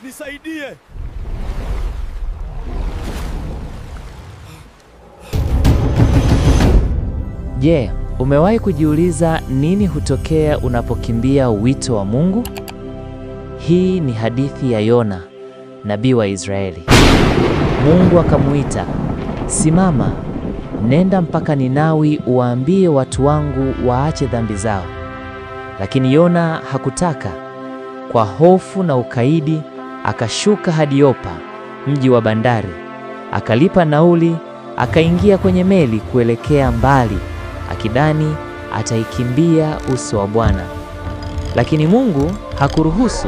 nisaidie. Je, umewahi kujiuliza nini hutokea unapokimbia wito wa Mungu? Hii ni hadithi ya Yona, nabii wa Israeli. Mungu akamuita, "Simama, nenda mpaka Ninawi uwaambie watu wangu waache dhambi zao." Lakini Yona hakutaka. Kwa hofu na ukaidi, akashuka hadi Yopa, mji wa bandari. Akalipa nauli, akaingia kwenye meli kuelekea mbali, akidhani ataikimbia uso wa Bwana. Lakini Mungu hakuruhusu.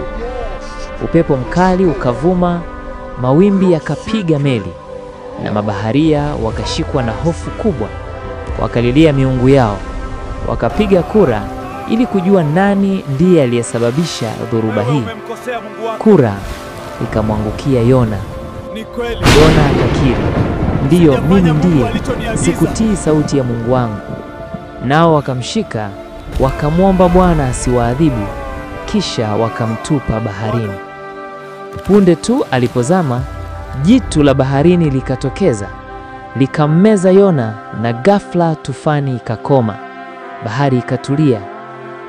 Upepo mkali ukavuma, mawimbi yakapiga meli, na mabaharia wakashikwa na hofu kubwa. Wakalilia miungu yao, wakapiga kura ili kujua nani ndiye aliyesababisha dhoruba hii. Kura ikamwangukia Yona. Yona akakiri, "Ndiyo, mimi ndiye, sikutii sauti ya Mungu wangu." Nao wakamshika, wakamwomba Bwana asiwaadhibu, kisha wakamtupa baharini. Punde tu alipozama, jitu la baharini likatokeza, likammeza Yona, na ghafla tufani ikakoma. Bahari ikatulia.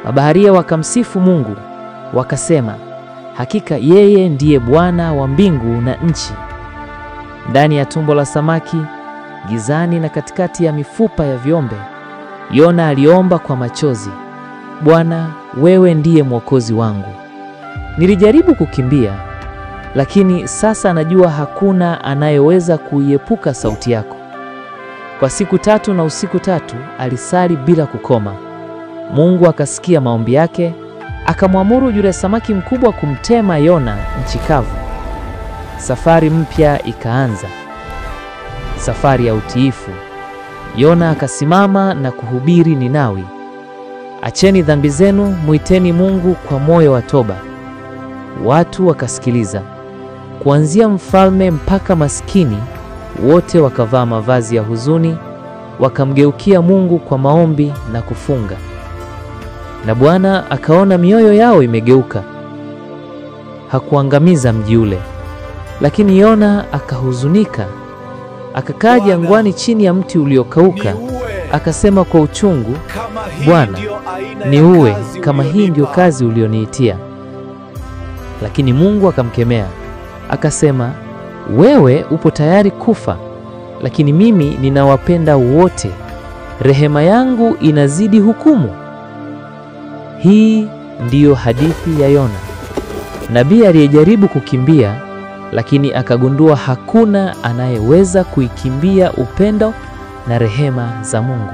Mabaharia wakamsifu Mungu, wakasema, "Hakika yeye ndiye Bwana wa mbingu na nchi." Ndani ya tumbo la samaki, gizani na katikati ya mifupa ya viumbe, Yona aliomba kwa machozi, "Bwana, wewe ndiye mwokozi wangu. Nilijaribu kukimbia, lakini sasa najua hakuna anayeweza kuiepuka sauti yako." Kwa siku 3 na usiku 3 alisali bila kukoma. Mungu akasikia maombi yake, akamwamuru yule samaki mkubwa kumtema Yona nchi kavu. Safari mpya ikaanza, safari ya utiifu. Yona akasimama na kuhubiri Ninawi, "Acheni dhambi zenu, muiteni Mungu kwa moyo wa toba." Watu wakasikiliza. Kuanzia mfalme mpaka maskini, wote wakavaa mavazi ya huzuni, wakamgeukia Mungu kwa maombi na kufunga. Na Bwana akaona mioyo yao imegeuka. Hakuangamiza mji ule. Lakini Yona akahuzunika, akakaa jangwani chini ya mti uliokauka, akasema kwa uchungu, "Bwana, niue kama hii ndio kazi ulioniitia." Lakini Mungu akamkemea, akasema, "Wewe upo tayari kufa, lakini mimi ninawapenda wote. Rehema yangu inazidi hukumu." Hii ndiyo hadithi ya Yona, nabii aliyejaribu kukimbia, lakini akagundua hakuna anayeweza kuikimbia upendo na rehema za Mungu.